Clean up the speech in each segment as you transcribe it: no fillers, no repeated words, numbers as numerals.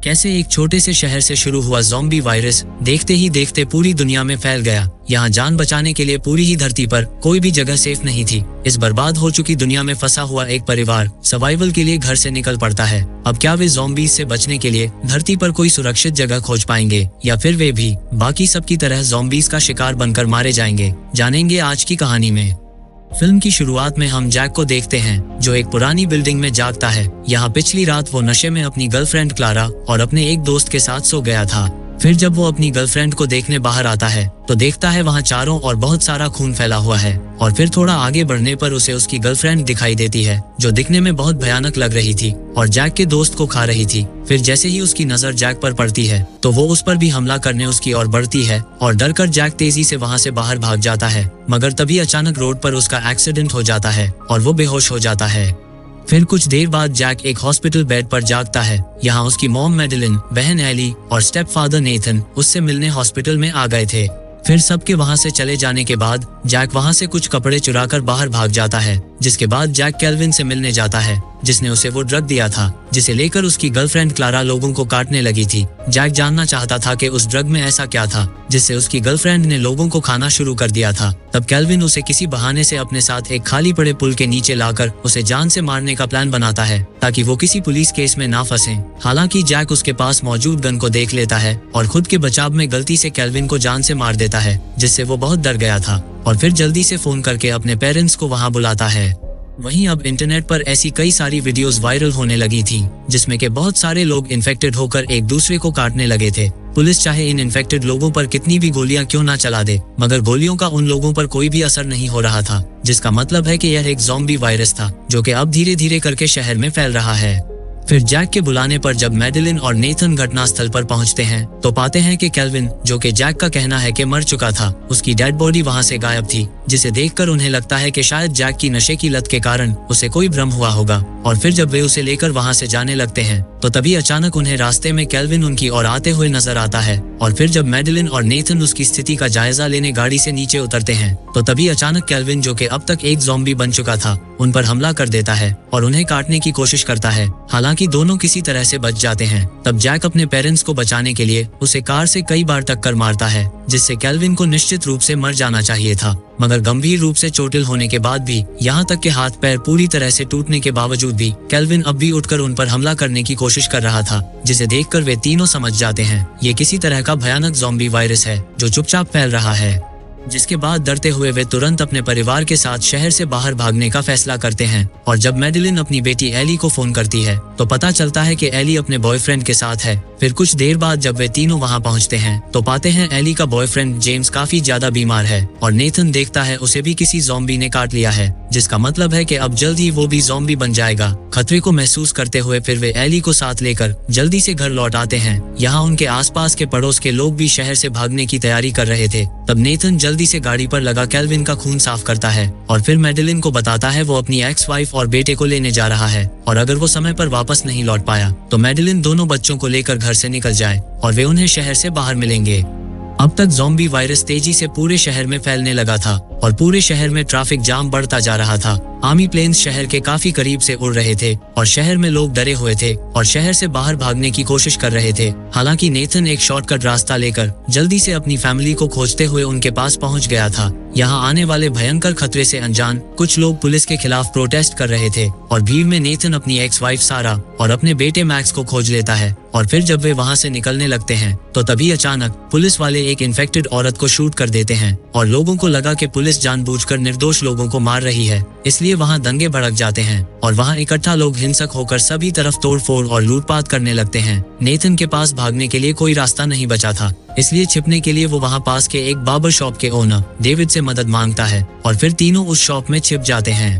कैसे एक छोटे से शहर से शुरू हुआ ज़ॉम्बी वायरस देखते ही देखते पूरी दुनिया में फैल गया। यहाँ जान बचाने के लिए पूरी ही धरती पर कोई भी जगह सेफ नहीं थी। इस बर्बाद हो चुकी दुनिया में फंसा हुआ एक परिवार सर्वाइवल के लिए घर से निकल पड़ता है। अब क्या वे ज़ॉम्बीज से बचने के लिए धरती पर कोई सुरक्षित जगह खोज पाएंगे या फिर वे भी बाकी सबकी तरह ज़ॉम्बीज का शिकार बनकर मारे जाएंगे? जानेंगे आज की कहानी में। फिल्म की शुरुआत में हम जैक को देखते हैं जो एक पुरानी बिल्डिंग में जागता है। यहाँ पिछली रात वो नशे में अपनी गर्लफ्रेंड क्लारा और अपने एक दोस्त के साथ सो गया था। फिर जब वो अपनी गर्लफ्रेंड को देखने बाहर आता है तो देखता है वहाँ चारों ओर बहुत सारा खून फैला हुआ है और फिर थोड़ा आगे बढ़ने पर उसे उसकी गर्लफ्रेंड दिखाई देती है जो दिखने में बहुत भयानक लग रही थी और जैक के दोस्त को खा रही थी। फिर जैसे ही उसकी नजर जैक पर पड़ती है तो वो उस पर भी हमला करने उसकी ओर बढ़ती है और डर कर जैक तेजी से वहाँ से बाहर भाग जाता है। मगर तभी अचानक रोड पर उसका एक्सीडेंट हो जाता है और वो बेहोश हो जाता है। फिर कुछ देर बाद जैक एक हॉस्पिटल बेड पर जागता है। यहाँ उसकी मॉम मैडेलिन, बहन एली और स्टेप फादर नेथन उससे मिलने हॉस्पिटल में आ गए थे। फिर सबके वहाँ से चले जाने के बाद जैक वहाँ से कुछ कपड़े चुराकर बाहर भाग जाता है, जिसके बाद जैक केल्विन से मिलने जाता है जिसने उसे वो ड्रग दिया था जिसे लेकर उसकी गर्लफ्रेंड क्लारा लोगों को काटने लगी थी। जैक जानना चाहता था कि उस ड्रग में ऐसा क्या था जिससे उसकी गर्लफ्रेंड ने लोगों को खाना शुरू कर दिया था। तब केल्विन उसे किसी बहाने से अपने साथ एक खाली पड़े पुल के नीचे लाकर उसे जान से मारने का प्लान बनाता है ताकि वो किसी पुलिस केस में ना फंसे। हालांकि जैक उसके पास मौजूद गन को देख लेता है और खुद के बचाव में गलती से केल्विन को जान से मार देता है जिससे वो बहुत डर गया था और फिर जल्दी से फोन करके अपने पेरेंट्स को वहां बुलाता है। वहीं अब इंटरनेट पर ऐसी कई सारी वीडियोस वायरल होने लगी थी जिसमें के बहुत सारे लोग इन्फेक्टेड होकर एक दूसरे को काटने लगे थे। पुलिस चाहे इन इन्फेक्टेड लोगों पर कितनी भी गोलियां क्यों ना चला दे मगर गोलियों का उन लोगों पर कोई भी असर नहीं हो रहा था, जिसका मतलब है कि यह एक ज़ॉम्बी वायरस था जो कि अब धीरे धीरे करके शहर में फैल रहा है। फिर जैक के बुलाने पर जब मैडेलिन और नेथन घटनास्थल पर पहुंचते हैं तो पाते हैं कि केल्विन, जो कि जैक का कहना है कि मर चुका था, उसकी डेड बॉडी वहां से गायब थी, जिसे देखकर उन्हें लगता है कि शायद जैक की नशे की लत के कारण उसे कोई भ्रम हुआ होगा। और फिर जब वे उसे लेकर वहां से जाने लगते हैं तो तभी अचानक उन्हें रास्ते में केल्विन उनकी ओर आते हुए नजर आता है। और फिर जब मैडेलिन और नेथन उसकी स्थिति का जायजा लेने गाड़ी से नीचे उतरते हैं तो तभी अचानक केल्विन, जो कि अब तक एक ज़ॉम्बी बन चुका था, उन पर हमला कर देता है और उन्हें काटने की कोशिश करता है। हालांकि दोनों किसी तरह से बच जाते हैं। तब जैक अपने पेरेंट्स को बचाने के लिए उसे कार से कई बार टक्कर मारता है जिससे केल्विन को निश्चित रूप से मर जाना चाहिए था। मगर गंभीर रूप से चोटिल होने के बाद भी, यहाँ तक के हाथ पैर पूरी तरह से टूटने के बावजूद भी केल्विन अब भी उठकर उन पर हमला करने की कोशिश कर रहा था, जिसे देखकर वे तीनों समझ जाते हैं ये किसी तरह का भयानक ज़ॉम्बी वायरस है जो चुपचाप फैल रहा है। जिसके बाद डरते हुए वे तुरंत अपने परिवार के साथ शहर से बाहर भागने का फैसला करते हैं। और जब मैडेलिन अपनी बेटी एली को फोन करती है तो पता चलता है कि एली अपने बॉयफ्रेंड के साथ है। फिर कुछ देर बाद जब वे तीनों वहां पहुंचते हैं तो पाते हैं एली का बॉयफ्रेंड जेम्स काफी ज्यादा बीमार है और नेथन देखता है उसे भी किसी ज़ॉम्बी ने काट लिया है, जिसका मतलब है कि अब जल्द ही वो भी ज़ॉम्बी बन जाएगा। खतरे को महसूस करते हुए फिर वे एली को साथ लेकर जल्दी से घर लौट आते हैं। यहाँ उनके आसपास के पड़ोस के लोग भी शहर से भागने की तैयारी कर रहे थे। तब नेथन जल्दी से गाड़ी पर लगा केल्विन का खून साफ करता है और फिर मैडेलिन को बताता है वो अपनी एक्स वाइफ और बेटे को लेने जा रहा है और अगर वो समय पर वापस नहीं लौट पाया तो मैडेलिन दोनों बच्चों को लेकर घर से निकल जाए और वे उन्हें शहर से बाहर मिलेंगे। अब तक ज़ॉम्बी वायरस तेजी से पूरे शहर में फैलने लगा था और पूरे शहर में ट्रैफिक जाम बढ़ता जा रहा था। आर्मी प्लेन्स शहर के काफी करीब से उड़ रहे थे और शहर में लोग डरे हुए थे और शहर से बाहर भागने की कोशिश कर रहे थे। हालांकि नेथन एक शॉर्टकट रास्ता लेकर जल्दी से अपनी फैमिली को खोजते हुए उनके पास पहुंच गया था। यहाँ आने वाले भयंकर खतरे से अनजान कुछ लोग पुलिस के खिलाफ प्रोटेस्ट कर रहे थे और भीड़ में नेथन अपनी एक्स वाइफ सारा और अपने बेटे मैक्स को खोज लेता है। और फिर जब वे वहाँ से निकलने लगते हैं तो तभी अचानक पुलिस वाले एक इन्फेक्टेड औरत को शूट कर देते हैं और लोगों को लगा कि पुलिस जानबूझकर निर्दोष लोगों को मार रही है, इसलिए वहाँ दंगे भड़क जाते हैं और वहाँ इकट्ठा लोग हिंसक होकर सभी तरफ तोड़फोड़ और लूटपाट करने लगते हैं। नेथन के पास भागने के लिए कोई रास्ता नहीं बचा था, इसलिए छिपने के लिए वो वहाँ पास के एक बार्बर शॉप के ओनर डेविड से मदद मांगता है और फिर तीनों उस शॉप में छिप जाते हैं।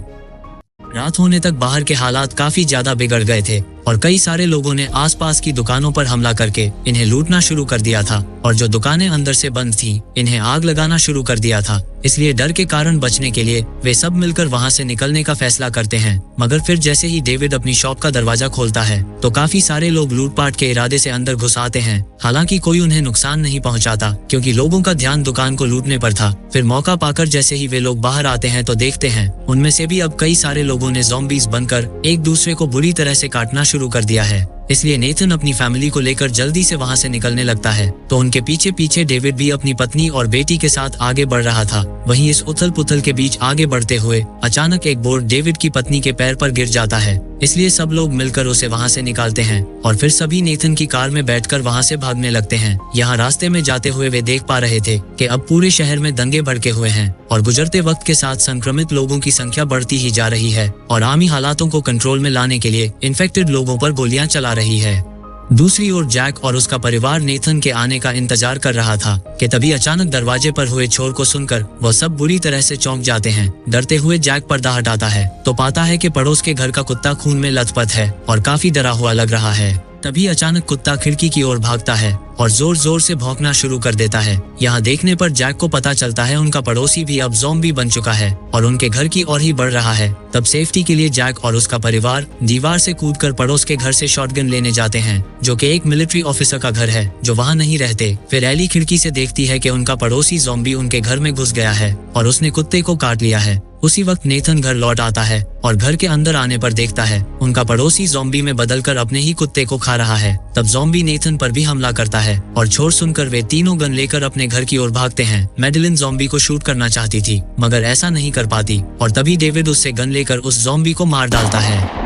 रात होने तक बाहर के हालात काफी ज्यादा बिगड़ गए थे और कई सारे लोगों ने आसपास की दुकानों पर हमला करके इन्हें लूटना शुरू कर दिया था और जो दुकानें अंदर से बंद थीं, इन्हें आग लगाना शुरू कर दिया था। इसलिए डर के कारण बचने के लिए वे सब मिलकर वहां से निकलने का फैसला करते हैं। मगर फिर जैसे ही डेविड अपनी शॉप का दरवाजा खोलता है तो काफी सारे लोग लूटपाट के इरादे से अंदर घुस आते हैं। हालांकि कोई उन्हें नुकसान नहीं पहुंचाता क्योंकि लोगों का ध्यान दुकान को लूटने पर था। फिर मौका पाकर जैसे ही वे लोग बाहर आते हैं तो देखते हैं उनमें से भी अब कई सारे लोगों ने ज़ॉम्बीज बनकर एक दूसरे को बुरी तरह से काटना शुरू कर दिया है। इसलिए नेथन अपनी फैमिली को लेकर जल्दी से वहाँ से निकलने लगता है। तो उनके पीछे पीछे डेविड भी अपनी पत्नी और बेटी के साथ आगे बढ़ रहा था। वहीं इस उथल पुथल के बीच आगे बढ़ते हुए अचानक एक बोर्ड डेविड की पत्नी के पैर पर गिर जाता है, इसलिए सब लोग मिलकर उसे वहाँ से निकालते हैं और फिर सभी नेथन की कार में बैठकर वहाँ से भागने लगते हैं। यहाँ रास्ते में जाते हुए वे देख पा रहे थे कि अब पूरे शहर में दंगे भड़के हुए हैं और गुजरते वक्त के साथ संक्रमित लोगों की संख्या बढ़ती ही जा रही है और आर्मी हालातों को कंट्रोल में लाने के लिए इन्फेक्टेड लोगों पर गोलियां चला रही है। दूसरी ओर जैक और उसका परिवार नेथन के आने का इंतजार कर रहा था कि तभी अचानक दरवाजे पर हुए शोर को सुनकर वह सब बुरी तरह से चौंक जाते हैं। डरते हुए जैक पर्दा हटाता है तो पाता है कि पड़ोस के घर का कुत्ता खून में लथपथ है और काफी डरा हुआ लग रहा है। तभी अचानक कुत्ता खिड़की की ओर भागता है और जोर जोर से भौंकना शुरू कर देता है। यहाँ देखने पर जैक को पता चलता है उनका पड़ोसी भी अब ज़ॉम्बी बन चुका है और उनके घर की ओर ही बढ़ रहा है। तब सेफ्टी के लिए जैक और उसका परिवार दीवार से कूदकर पड़ोस के घर से शॉटगन लेने जाते हैं, जो कि एक मिलिट्री ऑफिसर का घर है जो वहाँ नहीं रहते। फिर एली खिड़की से देखती है कि उनका पड़ोसी ज़ॉम्बी उनके घर में घुस गया है और उसने कुत्ते को काट लिया है। उसी वक्त नेथन घर लौट आता है और घर के अंदर आने पर देखता है उनका पड़ोसी ज़ॉम्बी में बदलकर अपने ही कुत्ते को खा रहा है। तब ज़ॉम्बी नेथन पर भी हमला करता है और शोर सुनकर वे तीनों गन लेकर अपने घर की ओर भागते हैं। मैडेलिन ज़ॉम्बी को शूट करना चाहती थी मगर ऐसा नहीं कर पाती और तभी डेविड उससे गन लेकर उस ज़ॉम्बी को मार डालता है।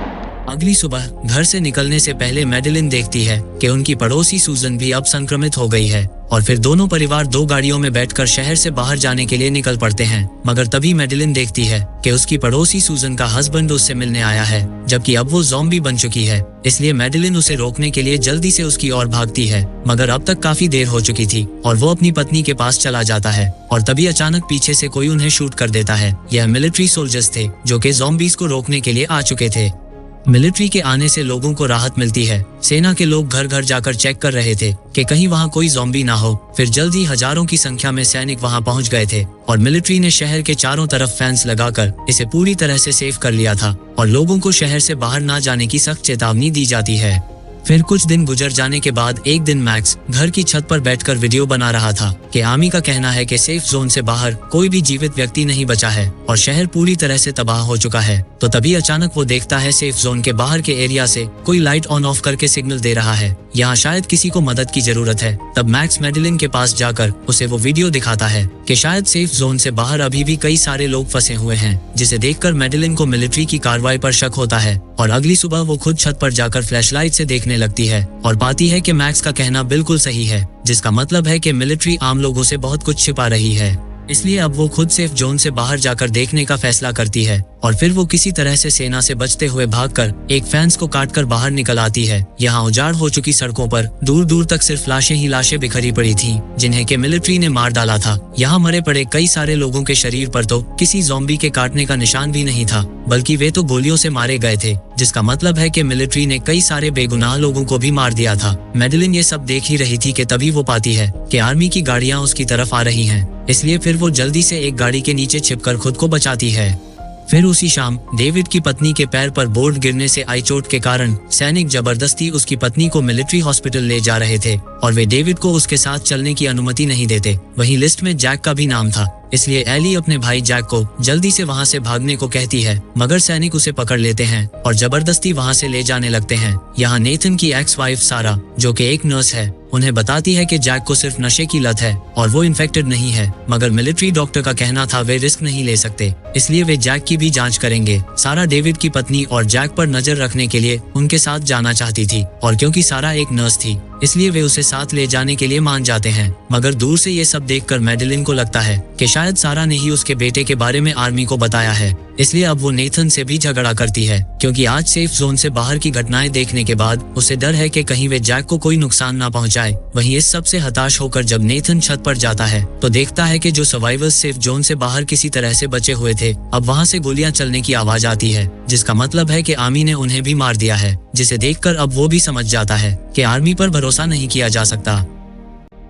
अगली सुबह घर से निकलने से पहले मैडेलिन देखती है कि उनकी पड़ोसी सूजन भी अब संक्रमित हो गई है और फिर दोनों परिवार 2 गाड़ियों में बैठकर शहर से बाहर जाने के लिए निकल पड़ते हैं। मगर तभी मैडेलिन देखती है कि उसकी पड़ोसी सूजन का हस्बैंड उससे मिलने आया है, जबकि अब वो ज़ॉम्बी बन चुकी है। इसलिए मैडेलिन उसे रोकने के लिए जल्दी से उसकी ओर भागती है, मगर अब तक काफी देर हो चुकी थी और वो अपनी पत्नी के पास चला जाता है और तभी अचानक पीछे से कोई उन्हें शूट कर देता है। यह मिलिट्री सोल्जर्स थे जो कि ज़ॉम्बीज को रोकने के लिए आ चुके थे। मिलिट्री के आने से लोगों को राहत मिलती है। सेना के लोग घर घर जाकर चेक कर रहे थे कि कहीं वहाँ कोई ज़ॉम्बी ना हो। फिर जल्द ही हजारों की संख्या में सैनिक वहाँ पहुँच गए थे और मिलिट्री ने शहर के चारों तरफ फेंस लगाकर इसे पूरी तरह से सेफ कर लिया था और लोगों को शहर से बाहर ना जाने की सख्त चेतावनी दी जाती है। फिर कुछ दिन गुजर जाने के बाद एक दिन मैक्स घर की छत पर बैठकर वीडियो बना रहा था कि आर्मी का कहना है कि सेफ जोन से बाहर कोई भी जीवित व्यक्ति नहीं बचा है और शहर पूरी तरह से तबाह हो चुका है। तो तभी अचानक वो देखता है सेफ जोन के बाहर के एरिया से कोई लाइट ऑन ऑफ करके सिग्नल दे रहा है, यहाँ शायद किसी को मदद की जरूरत है। तब मैक्स मैडेलिन के पास जाकर उसे वो वीडियो दिखाता है कि शायद सेफ जोन से बाहर अभी भी कई सारे लोग फंसे हुए हैं, जिसे देखकर मैडेलिन को मिलिट्री की कार्रवाई पर शक होता है और अगली सुबह वो खुद छत पर जाकर फ्लैशलाइट से देखने लगती है और पाती है कि मैक्स का कहना बिल्कुल सही है, जिसका मतलब है कि मिलिट्री आम लोगों से बहुत कुछ छिपा रही है। इसलिए अब वो खुद सेफ जोन से बाहर जाकर देखने का फैसला करती है और फिर वो किसी तरह से सेना से बचते हुए भागकर एक फेंस को काटकर बाहर निकल आती है। यहाँ उजाड़ हो चुकी सड़कों पर दूर दूर तक सिर्फ लाशें ही लाशें बिखरी पड़ी थीं, जिन्हें के मिलिट्री ने मार डाला था। यहाँ मरे पड़े कई सारे लोगों के शरीर पर तो किसी ज़ॉम्बी के काटने का निशान भी नहीं था, बल्कि वे तो गोलियों से मारे गए थे, जिसका मतलब है कि मिलिट्री ने कई सारे बेगुनाह लोगों को भी मार दिया था। मैडेलिन ये सब देख ही रही थी कि तभी वो पाती है कि आर्मी की गाड़ियां उसकी तरफ आ रही हैं। इसलिए फिर वो जल्दी से एक गाड़ी के नीचे छिपकर खुद को बचाती है। फिर उसी शाम डेविड की पत्नी के पैर पर बोर्ड गिरने से आई चोट के कारण सैनिक जबरदस्ती उसकी पत्नी को मिलिट्री हॉस्पिटल ले जा रहे थे और वे डेविड को उसके साथ चलने की अनुमति नहीं देते। वहीं लिस्ट में जैक का भी नाम था, इसलिए एली अपने भाई जैक को जल्दी से वहां से भागने को कहती है, मगर सैनिक उसे पकड़ लेते हैं और जबरदस्ती वहां से ले जाने लगते हैं। यहाँ नेथन की एक्स वाइफ सारा, जो कि एक नर्स है, उन्हें बताती है कि जैक को सिर्फ नशे की लत है और वो इन्फेक्टेड नहीं है, मगर मिलिट्री डॉक्टर का कहना था वे रिस्क नहीं ले सकते, इसलिए वे जैक की भी जांच करेंगे। सारा डेविड की पत्नी और जैक पर नजर रखने के लिए उनके साथ जाना चाहती थी और क्योंकि सारा एक नर्स थी, इसलिए वे उसे साथ ले जाने के लिए मान जाते हैं। मगर दूर से ये सब देखकर मैडेलिन को लगता है कि शायद सारा ने ही उसके बेटे के बारे में आर्मी को बताया है, इसलिए अब वो नेथन से भी झगड़ा करती है, क्योंकि आज सेफ जोन से बाहर की घटनाएं देखने के बाद उसे डर है कि कहीं वे जैक को कोई नुकसान ना पहुंचाए। वहीं इस सब से हताश होकर जब नेथन छत पर जाता है तो देखता है कि जो सर्वाइवर्स सेफ जोन से बाहर किसी तरह से बचे हुए थे, अब वहां से गोलियां चलने की आवाज आती है, जिसका मतलब है कि आर्मी ने उन्हें भी मार दिया है, जिसे देखकर अब वो भी समझ जाता है कि आर्मी पर भरोसा नहीं किया जा सकता।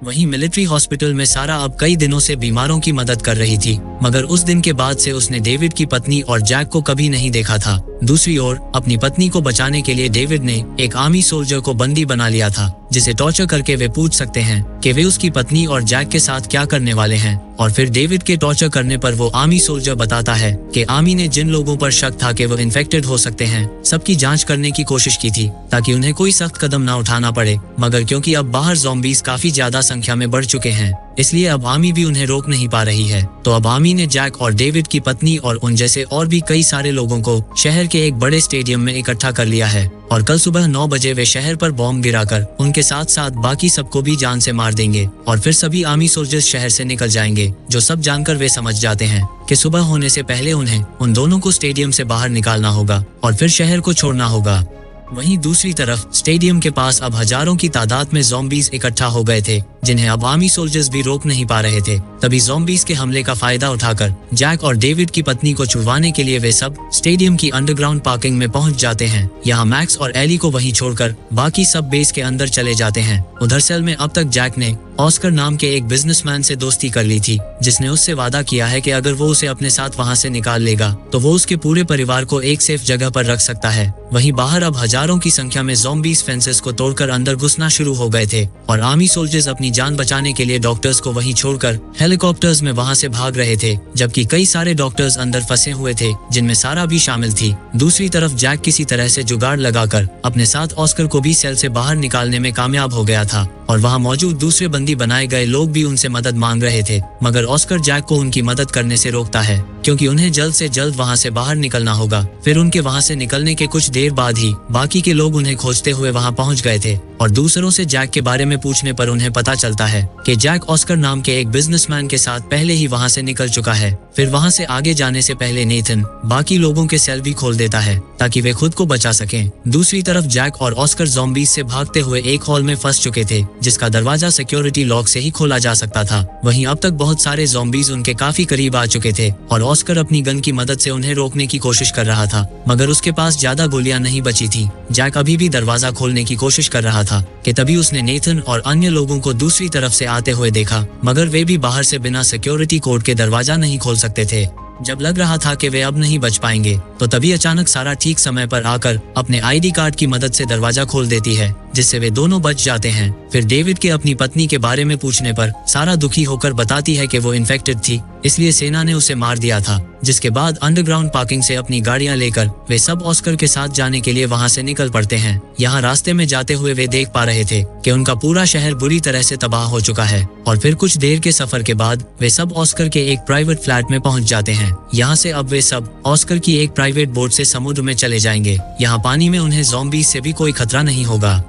वहीं मिलिट्री हॉस्पिटल में सारा अब कई दिनों से बीमारों की मदद कर रही थी। मगर उस दिन के बाद से उसने डेविड की पत्नी और जैक को कभी नहीं देखा था। दूसरी ओर अपनी पत्नी को बचाने के लिए डेविड ने एक आर्मी सोल्जर को बंदी बना लिया था, जिसे टॉर्चर करके वे पूछ सकते हैं कि वे उसकी पत्नी और जैक के साथ क्या करने वाले हैं। और फिर डेविड के टॉर्चर करने पर वो आर्मी सोल्जर बताता है कि आर्मी ने जिन लोगों पर शक था कि वो इन्फेक्टेड हो सकते हैं, सबकी जांच करने की कोशिश की थी ताकि उन्हें कोई सख्त कदम ना उठाना पड़े। मगर क्योंकि अब बाहर ज़ॉम्बीज काफी ज्यादा संख्या में बढ़ चुके हैं, इसलिए अब आर्मी भी उन्हें रोक नहीं पा रही है। तो अब आर्मी ने जैक और डेविड की पत्नी और उन जैसे और भी कई सारे लोगों को शहर के एक बड़े स्टेडियम में इकट्ठा कर लिया है और कल सुबह 9 बजे वे शहर पर बॉम्ब गिराकर उनके साथ साथ बाकी सबको भी जान से मार देंगे। और फिर सभी आर्मी सोल्जर्स शहर से निकल जाएंगे, जो सब जानकर वे समझ जाते हैं कि सुबह होने से पहले उन्हें उन दोनों को स्टेडियम से बाहर निकालना होगा और फिर शहर को छोड़ना होगा। वहीं दूसरी तरफ स्टेडियम के पास अब हजारों की तादाद में ज़ॉम्बीज इकट्ठा हो गए थे, जिन्हें अब आर्मी सोल्जर्स भी रोक नहीं पा रहे थे। तभी ज़ॉम्बीज के हमले का फायदा उठाकर जैक और डेविड की पत्नी को छुड़वाने के लिए वे सब स्टेडियम की अंडरग्राउंड पार्किंग में पहुंच जाते हैं। यहाँ मैक्स और एली को वहीं छोड़कर बाकी सब बेस के अंदर चले जाते हैं। उधर सेल में अब तक जैक ने ऑस्कर नाम के एक बिजनेसमैन से दोस्ती कर ली थी, जिसने उससे वादा किया है कि अगर वो उसे अपने साथ वहां से निकाल लेगा तो वो उसके पूरे परिवार को एक सेफ जगह पर रख सकता है। वहीं बाहर अब हजारों की संख्या में ज़ॉम्बीज फेंसेस को तोड़कर अंदर घुसना शुरू हो गए थे और आर्मी सोल्जर्स अपनी जान बचाने के लिए डॉक्टर्स को वहीं छोड़कर हेलीकॉप्टर्स में वहां से भाग रहे थे, जबकि कई सारे डॉक्टर्स अंदर फंसे हुए थे, जिनमें सारा भी शामिल थी। दूसरी तरफ जैक किसी तरह से जुगाड़ लगाकर अपने साथ ऑस्कर को भी सेल से बाहर निकालने में कामयाब हो गया था और वहां मौजूद दूसरे बंदी बनाए गए लोग भी उनसे मदद मांग रहे थे। मगर ऑस्कर जैक को उनकी मदद करने से रोकता है, क्योंकि उन्हें जल्द से जल्द वहां से बाहर निकलना होगा। फिर उनके वहां से निकलने के कुछ देर बाद ही बाकी के लोग उन्हें खोजते हुए वहां पहुंच गए थे और दूसरों से जैक के बारे में पूछने पर उन्हें पता चलता है कि जैक ऑस्कर नाम के एक बिजनेसमैन के साथ पहले ही वहां से निकल चुका है। फिर वहां से आगे जाने से पहले नेथन बाकी लोगों के सेल भी खोल देता है ताकि वे खुद को बचा सकें। दूसरी तरफ जैक और ऑस्कर ज़ॉम्बीज से भागते हुए एक हॉल में फंस चुके थे, जिसका दरवाजा सिक्योरिटी लॉक से ही खोला जा सकता था। वहीं अब तक बहुत सारे ज़ॉम्बीज उनके काफी करीब आ चुके थे और ऑस्कर अपनी गन की मदद से उन्हें रोकने की कोशिश कर रहा था, मगर उसके पास ज्यादा गोलियां नहीं बची थी। जैक अभी भी दरवाजा खोलने की कोशिश कर रहा था कि तभी उसने नेथन और अन्य लोगों को दूसरी तरफ से आते हुए देखा, मगर वे भी बाहर से बिना सिक्योरिटी कोड के दरवाजा नहीं खोल सकते थे। जब लग रहा था कि वे अब नहीं बच पाएंगे, तो तभी अचानक सारा ठीक समय पर आकर अपने आईडी कार्ड की मदद से दरवाजा खोल देती है, जिससे वे दोनों बच जाते हैं। फिर डेविड के अपनी पत्नी के बारे में पूछने पर सारा दुखी होकर बताती है कि वो इन्फेक्टेड थी, इसलिए सेना ने उसे मार दिया था। जिसके बाद अंडरग्राउंड पार्किंग से अपनी गाड़ियां लेकर वे सब ऑस्कर के साथ जाने के लिए वहां से निकल पड़ते हैं। यहाँ रास्ते में जाते हुए वे देख पा रहे थे कि उनका पूरा शहर बुरी तरह से तबाह हो चुका है और फिर कुछ देर के सफर के बाद वे सब ऑस्कर के एक प्राइवेट फ्लैट में पहुंच जाते हैं। यहाँ से अब वे सब ऑस्कर की एक प्राइवेट बोट से समुद्र में चले जाएंगे। यहाँ पानी में उन्हें ज़ॉम्बीज से भी कोई खतरा नहीं होगा।